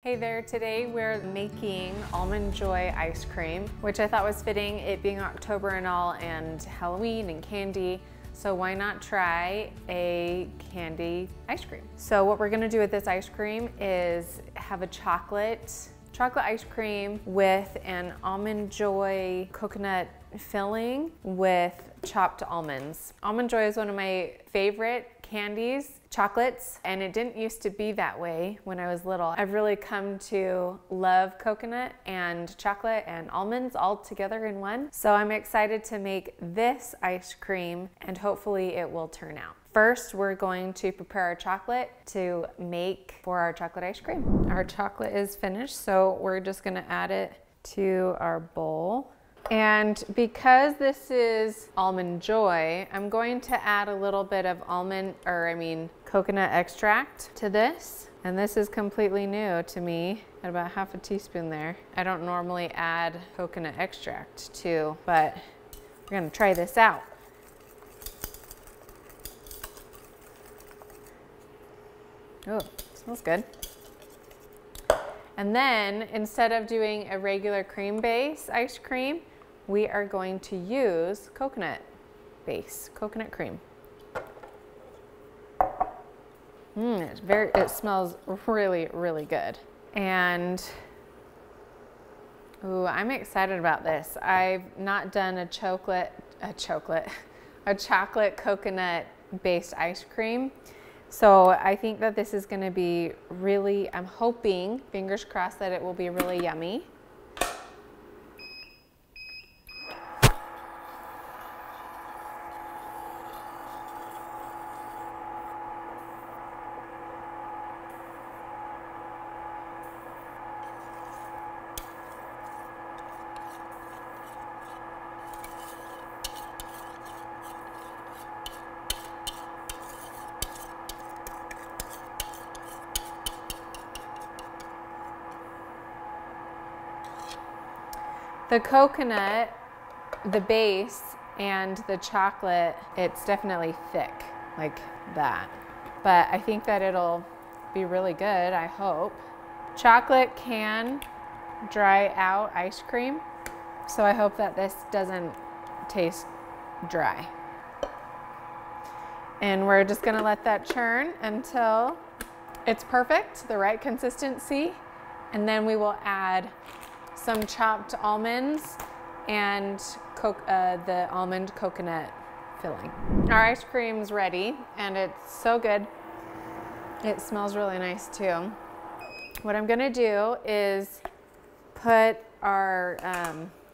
Hey there, today we're making Almond Joy ice cream, which I thought was fitting, it being October and all, and Halloween and candy. So why not try a candy ice cream? So what we're gonna do with this ice cream is have a chocolate ice cream with an Almond Joy coconut filling with chopped almonds. Almond Joy is one of my favorite candies, chocolates, and it didn't used to be that way when I was little. I've really come to love coconut and chocolate and almonds all together in one. So I'm excited to make this ice cream and hopefully it will turn out. First, we're going to prepare our chocolate to make for our chocolate ice cream. Our chocolate is finished, so we're just gonna add it to our bowl. And because this is Almond Joy, I'm going to add a little bit of coconut extract to this. And this is completely new to me, at about half a teaspoon there. I don't normally add coconut extract to, but we're gonna try this out. Oh, smells good. And then instead of doing a regular cream base ice cream, we are going to use coconut cream. It smells really, really good. And ooh, I'm excited about this. I've not done a chocolate coconut based ice cream. So I think that this is gonna be really, I'm hoping, fingers crossed, that it will be really yummy. The coconut, the base, and the chocolate, it's definitely thick, like that. But I think that it'll be really good, I hope. Chocolate can dry out ice cream, so I hope that this doesn't taste dry. And we're just gonna let that churn until it's perfect, the right consistency, and then we will add some chopped almonds and the almond coconut filling. Our ice cream's ready and it's so good. It smells really nice too. What I'm gonna do is put our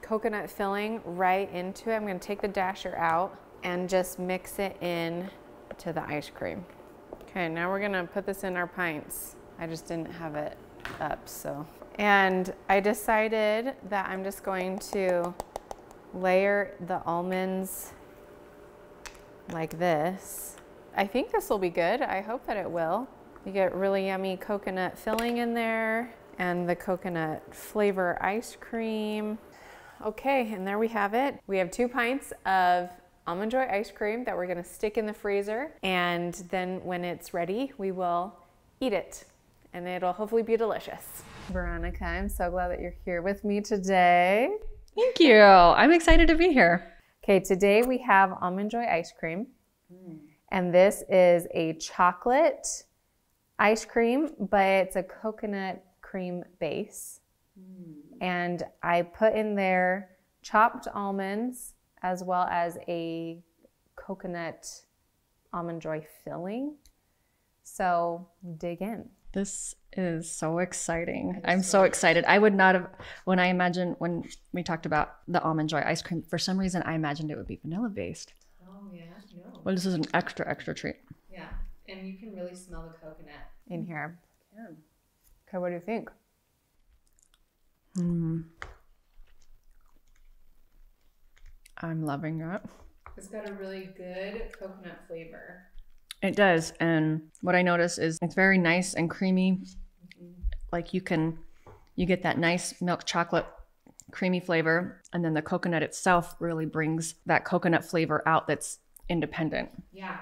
coconut filling right into it. I'm gonna take the dasher out and just mix it in to the ice cream. Okay, now we're gonna put this in our pints. I just didn't have it up, so. And I decided that I'm just going to layer the almonds like this. I think this will be good. I hope that it will. You get really yummy coconut filling in there and the coconut flavor ice cream. Okay, and there we have it. We have 2 pints of Almond Joy ice cream that we're gonna stick in the freezer, and then when it's ready, we will eat it. And it'll hopefully be delicious. Veronica, I'm so glad that you're here with me today. Thank you. I'm excited to be here. Okay, today we have Almond Joy ice cream. And this is a chocolate ice cream, but it's a coconut cream base. And I put in there chopped almonds as well as a coconut Almond Joy filling. So dig in. This is so exciting. I'm so excited. I would not have, when we talked about the Almond Joy ice cream, for some reason I imagined it would be vanilla based. Oh yeah, no. Well, this is an extra treat. Yeah, and you can really smell the coconut in here. Yeah. Okay, what do you think? I'm loving it. It's got a really good coconut flavor. It does, and what I notice is it's very nice and creamy. Like you get that nice milk chocolate creamy flavor, and then the coconut itself really brings that coconut flavor out that's independent. Yeah.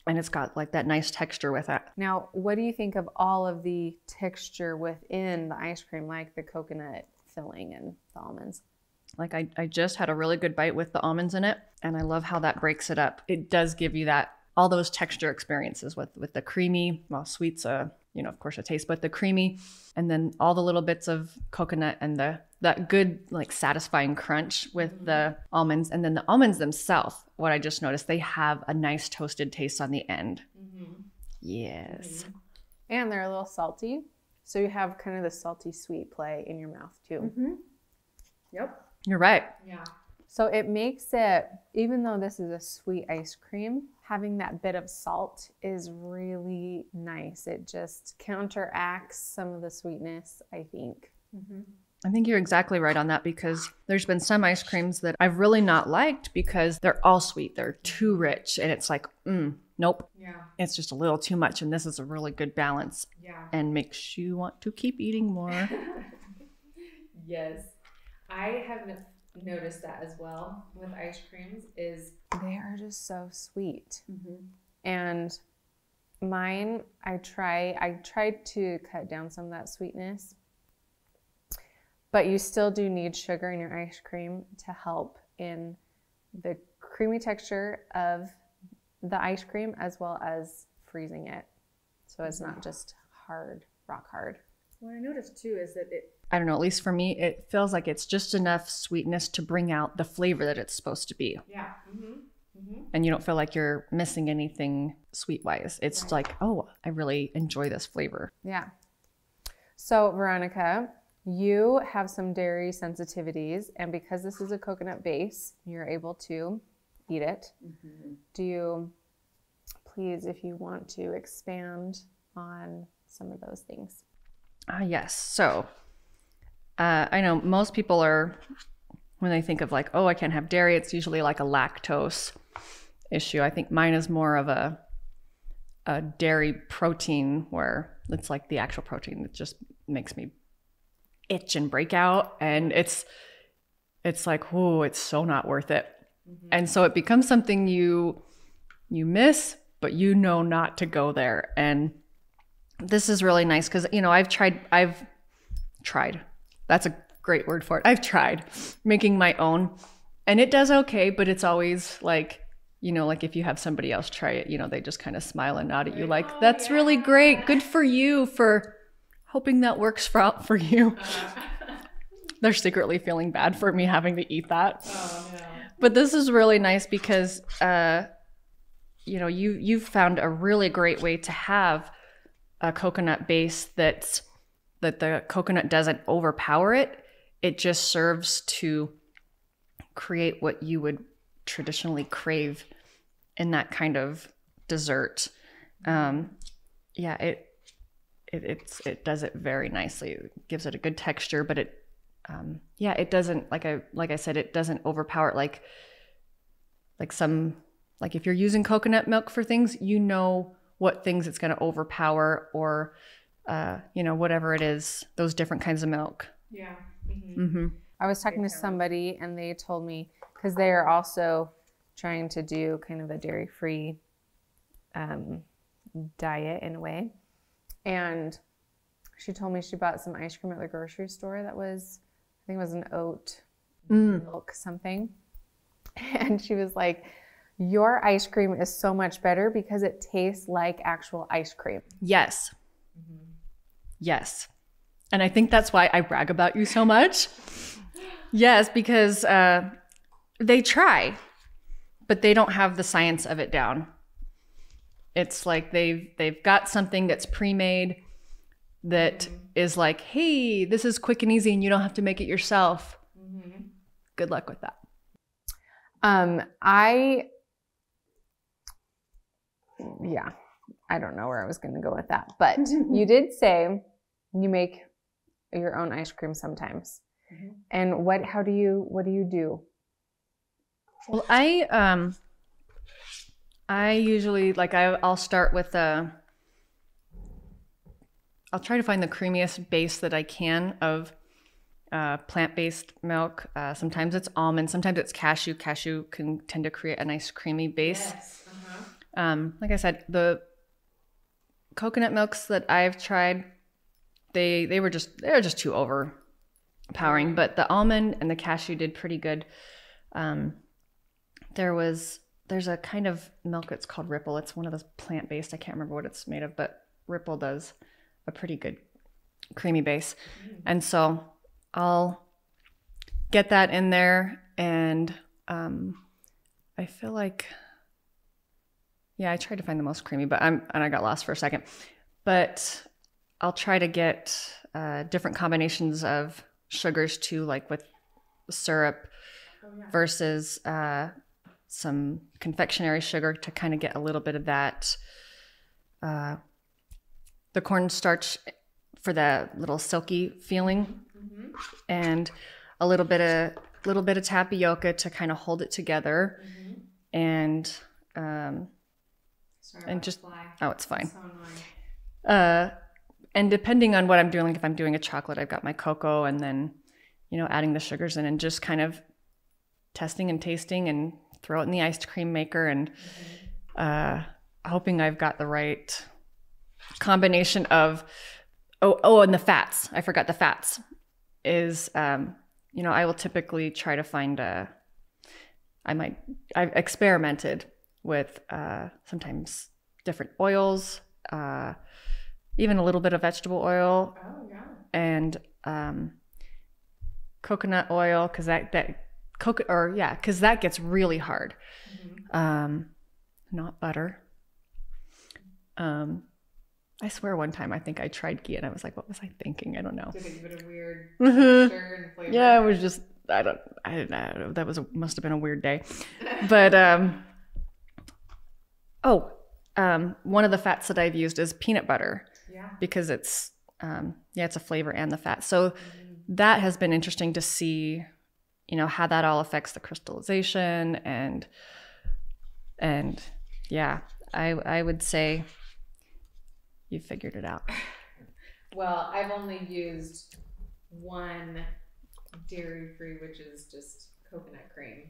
And it's got like that nice texture with it. Now, what do you think of all of the texture within the ice cream, like the coconut filling and the almonds? Like I just had a really good bite with the almonds in it, and I love how that breaks it up. It does give you that, all those texture experiences with the creamy, well, sweet's you know, of course a taste, but the creamy, and then all the little bits of coconut and that good, like satisfying crunch with the almonds. And then the almonds themselves, what I just noticed, they have a nice toasted taste on the end. Yes. And they're a little salty. So you have kind of the salty sweet play in your mouth too. Yep. You're right. Yeah. So it makes it, even though this is a sweet ice cream, having that bit of salt is really nice. It just counteracts some of the sweetness, I think. I think you're exactly right on that, because there's been some ice creams that I've really not liked because they're all sweet. They're too rich. And it's like, nope. Yeah. It's just a little too much. And this is a really good balance. Yeah. And makes you want to keep eating more. Yes. I have noticed that as well with ice creams, is they are just so sweet. And mine, I tried to cut down some of that sweetness, but you still do need sugar in your ice cream to help in the creamy texture of the ice cream, as well as freezing it, so it's not just hard, rock hard. What I noticed too is that I don't know, at least for me, it feels like it's just enough sweetness to bring out the flavor that it's supposed to be. Yeah. And you don't feel like you're missing anything sweet-wise. It's like, oh, I really enjoy this flavor. Yeah. So Veronica, you have some dairy sensitivities, and because this is a coconut base, you're able to eat it. Do you, please, if you want to expand on some of those things? Yes. So I know most people are, when they think of like, oh, I can't have dairy, it's usually like a lactose issue. I think mine is more of a dairy protein, where it's like the actual protein that just makes me itch and break out. And it's like, oh, it's so not worth it. And so it becomes something you miss, but you know not to go there. And this is really nice because, you know, I've tried. That's a great word for it. I've tried making my own, and it does okay, but it's always like, you know, like if you have somebody else try it, you know, they just kind of smile and nod at you like, that's really great. Good for you for hoping that works for you. They're secretly feeling bad for me having to eat that. Oh, no. But this is really nice because, you know, you've found a really great way to have a coconut base that the coconut doesn't overpower it. It just serves to create what you would traditionally crave in that kind of dessert. Yeah, it does it very nicely. It gives it a good texture, but it doesn't, like I said, it doesn't overpower it like if you're using coconut milk for things, you know what things it's going to overpower, or you know, whatever it is, those different kinds of milk. Yeah. I was talking to somebody and they told me, because they are also trying to do kind of a dairy-free diet in a way. And she told me she bought some ice cream at the grocery store that was, I think it was an oat milk something. And she was like, your ice cream is so much better because it tastes like actual ice cream. Yes. Yes. And I think that's why I brag about you so much. Yes, because they try, but they don't have the science of it down. It's like they've got something that's pre-made that is like, hey, this is quick and easy and you don't have to make it yourself. Good luck with that. I don't know where I was going to go with that, but you did say you make your own ice cream sometimes. And what do you do? Well, I usually, like, I'll start with I'll try to find the creamiest base that I can of plant-based milk. Sometimes it's almond, sometimes it's cashew. Cashew can tend to create a nice creamy base. Yes. Like I said, the coconut milks that I've tried, they were just too overpowering. But the almond and the cashew did pretty good. There's a kind of milk that's called Ripple. It's one of those plant-based. I can't remember what it's made of, but Ripple does a pretty good creamy base. And so I'll get that in there, and I feel like, yeah, I tried to find the most creamy, but I got lost for a second. But I'll try to get different combinations of sugars too, like with syrup versus some confectionery sugar to kind of get a little bit of that, the cornstarch for that little silky feeling, and a little bit of tapioca to kind of hold it together, and just oh, it's fine. So and depending on what I'm doing, like if I'm doing a chocolate, I've got my cocoa, and then adding the sugars in, and just kind of testing and tasting, and throw it in the ice cream maker, and hoping I've got the right combination of and the fats. I forgot the fats is I will typically try to find I've experimented with sometimes different oils, even a little bit of vegetable oil, and coconut oil, because that gets really hard. Not butter. I swear one time I think I tried ghee and I was like, what was I thinking? I don't know. Did it give it a weird texture and flavor? Yeah, it was just, I don't know. That must have been a weird day. But, one of the fats that I've used is peanut butter. Yeah. Because it's a flavor and the fat. So that has been interesting to see, how that all affects the crystallization, and yeah, I would say you figured it out. Well, I've only used one dairy-free, which is just coconut cream.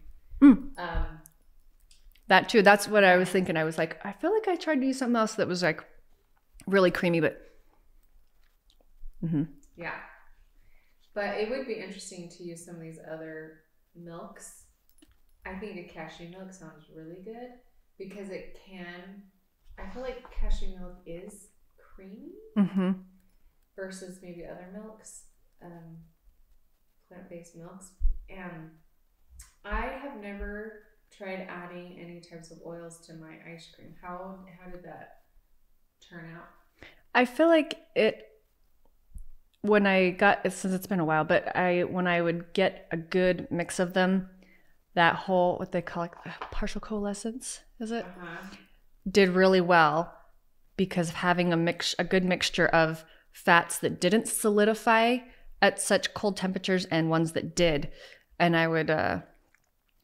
That too. That's what I was thinking. I was like, I feel like I tried to use something else that was like really creamy, but yeah. But it would be interesting to use some of these other milks. I think a cashew milk sounds really good because I feel like cashew milk is creamy versus maybe other milks, plant-based milks. And I have never tried adding any types of oils to my ice cream. How did that turn out? I feel like since it's been a while, but when I would get a good mix of them, that whole, what they call partial coalescence, is it? Did really well because of having a good mixture of fats that didn't solidify at such cold temperatures and ones that did. And I would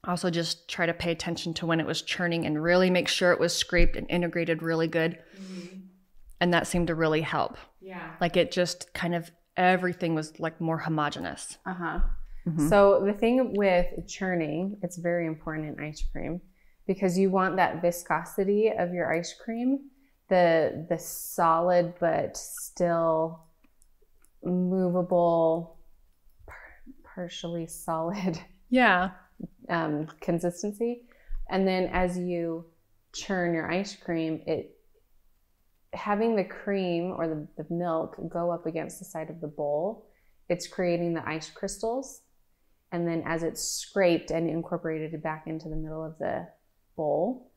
also just try to pay attention to when it was churning and really make sure it was scraped and integrated really good. And that seemed to really help. Yeah. Like it just kind of, everything was like more homogeneous. So the thing with churning, it's very important in ice cream because you want that viscosity of your ice cream, the solid but still movable, partially solid consistency. And then as you churn your ice cream, having the cream or the milk go up against the side of the bowl, it's creating the ice crystals. And then as it's scraped and incorporated back into the middle of the bowl,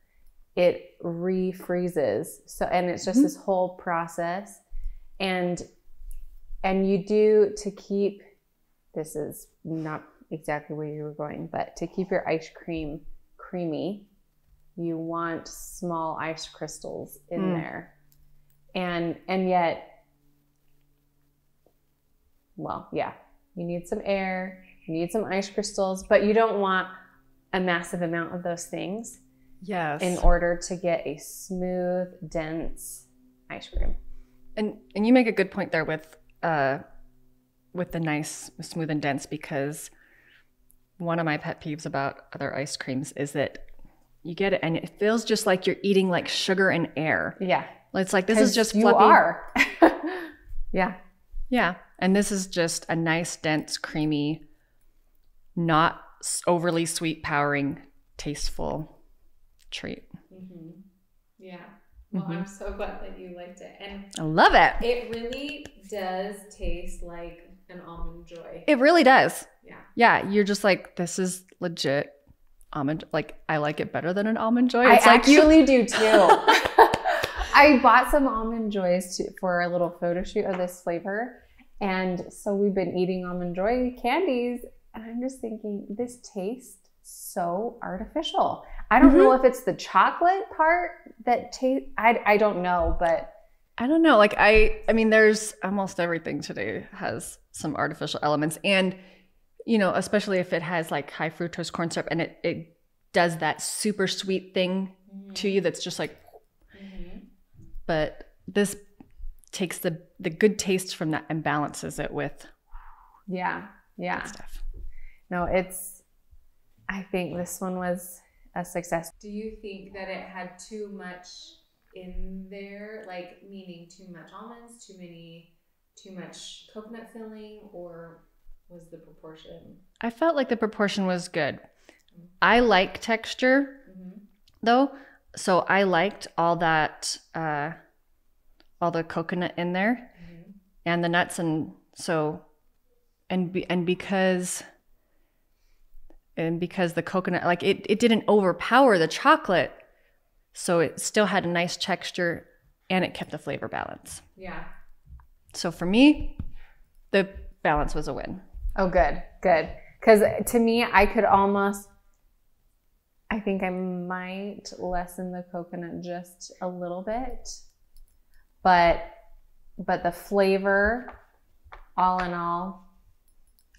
it refreezes. So, and it's just this whole process. And you do, to keep, this is not exactly where you were going, but to keep your ice cream creamy, you want small ice crystals in there. And yet, well, yeah, you need some air, you need some ice crystals, but you don't want a massive amount of those things. Yes. In order to get a smooth, dense ice cream. And you make a good point there with the nice, smooth and dense, because one of my pet peeves about other ice creams is that you get it, and it feels just like you're eating like sugar and air. Yeah. It's like, this is just you fluffy. are. Yeah. Yeah. And this is just a nice, dense, creamy, not overly sweet, powering, tasteful treat. Mm-hmm. Yeah. Well, I'm so glad that you liked it. And I love it. it really does taste like an Almond Joy. It really does. Yeah. Yeah. You're just like, this is legit almond. Like, I like it better than an Almond Joy. I It's like actually do too. I bought some Almond Joys for a little photo shoot of this flavor. And so we've been eating Almond Joy candies. And I'm just thinking, this tastes so artificial. I don't know if it's the chocolate part that I don't know, but I don't know. Like I mean, there's almost everything today has some artificial elements, and you know, especially if it has like high fructose corn syrup, and it does that super sweet thing to you. That's just like, but this takes the good taste from that and balances it with good stuff. No, I think this one was a success. Do you think that it had too much in there, like meaning too much almonds, too much coconut filling, or was the proportion? I felt like the proportion was good. I like texture though, so I liked all that, all the coconut in there and the nuts, and so because the coconut, like it didn't overpower the chocolate, so it still had a nice texture and it kept the flavor balance. Yeah. So for me, the balance was a win. Oh, good. Because to me, I think I might lessen the coconut just a little bit, but the flavor, all in all,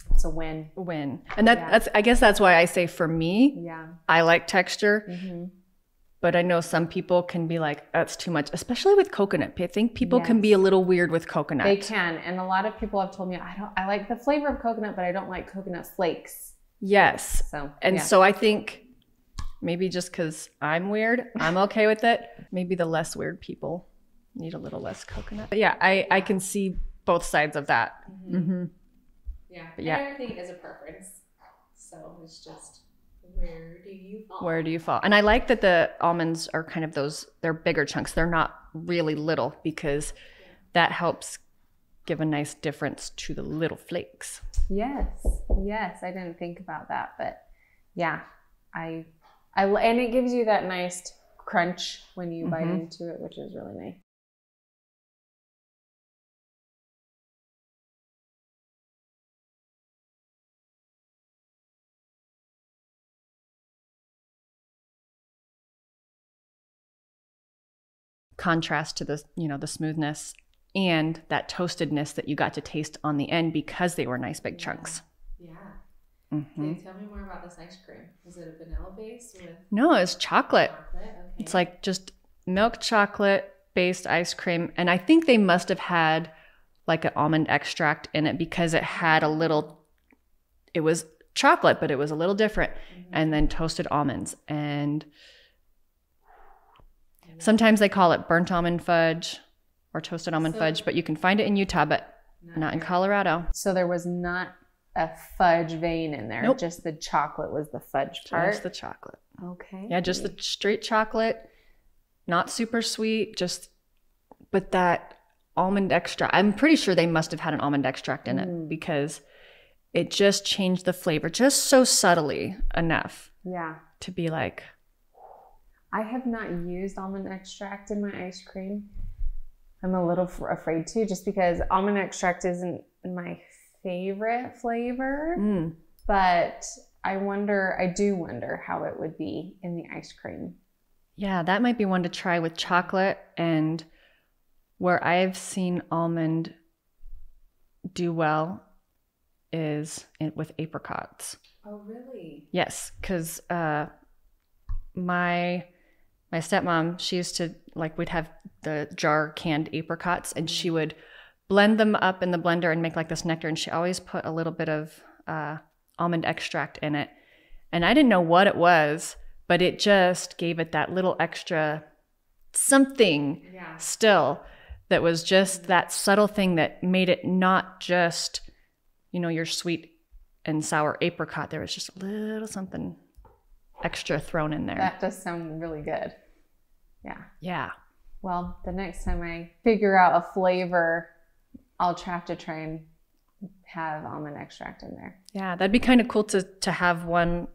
it's a win. And that's, I guess that's why I say for me, I like texture, but I know some people can be like, that's too much, especially with coconut. I think people can be a little weird with coconut. They can. And a lot of people have told me, I like the flavor of coconut, but I don't like coconut flakes. Yes. So I think maybe just because I'm weird, I'm okay with it. Maybe the less weird people need a little less coconut. But yeah, I can see both sides of that. Yeah. But yeah. And everything is a preference. So it's just, where do you fall? Where do you fall? And I like that the almonds are kind of they're bigger chunks. They're not really little, because that helps give a nice difference to the little flakes. Yes. I didn't think about that, but yeah, and it gives you that nice crunch when you bite into it, which is really nice. Contrast to the, the smoothness and that toastedness that you got to taste on the end, because they were nice big chunks. Yeah. Okay, tell me more about this ice cream. Is it a vanilla base? No, it's chocolate. Okay. It's like just milk chocolate based ice cream. And I think they must have had like an almond extract in it, because it had it was chocolate, but it was a little different. And then toasted almonds, and sometimes they call it burnt almond fudge or toasted almond fudge, but you can find it in Utah, but not in Colorado. So there was not a fudge vein in there. Nope. Just the chocolate was the fudge part. Just the chocolate. Okay. Yeah, just the straight chocolate, not super sweet, but that almond extract. I'm pretty sure they must have had an almond extract in it, because it just changed the flavor just so subtly enough. Yeah. To be like, I have not used almond extract in my ice cream. I'm a little afraid to, just because almond extract isn't my favorite flavor, but I do wonder how it would be in the ice cream. Yeah, that might be one to try with chocolate, and where I've seen almond do well is with apricots. Oh, really? Yes, because my stepmom, she used to, like, we'd have the jar canned apricots, and she would blend them up in the blender and make like this nectar, and she always put a little bit of almond extract in it. And I didn't know what it was, but it just gave it that little extra something still that was just that subtle thing that made it not just, your sweet and sour apricot. There was just a little something extra thrown in there. That does sound really good. Yeah. Yeah. Well, the next time I figure out a flavor, I'll have to try and have almond extract in there. Yeah, that'd be kind of cool to have one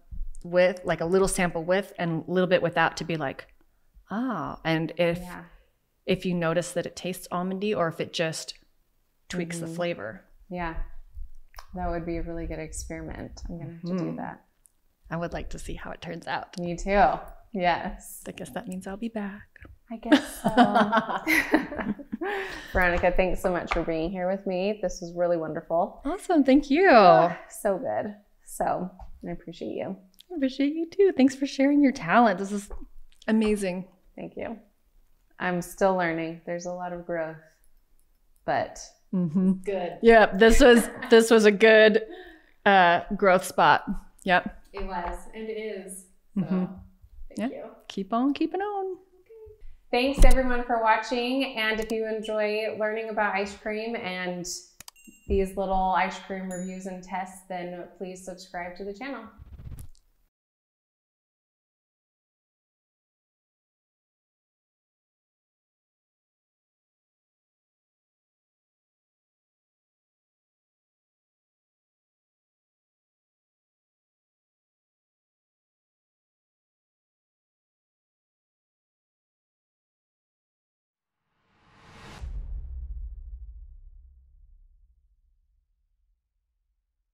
with like a little sample with and a little bit without, to be like, and if you notice that it tastes almondy or if it just tweaks the flavor. Yeah, that would be a really good experiment. I'm gonna have to do that. I would like to see how it turns out. Me too. Yes. I guess that means I'll be back. I guess so. Veronica, thanks so much for being here with me. This was really wonderful. Awesome. Thank you. So good. So I appreciate you. I appreciate you too. Thanks for sharing your talent. This is amazing. Thank you. I'm still learning. There's a lot of growth, but good. Yeah, this was a good growth spot. Yep. It was and it is. So thank you. Keep on keeping on. Thanks everyone for watching, and if you enjoy learning about ice cream and these little ice cream reviews and tests, then please subscribe to the channel.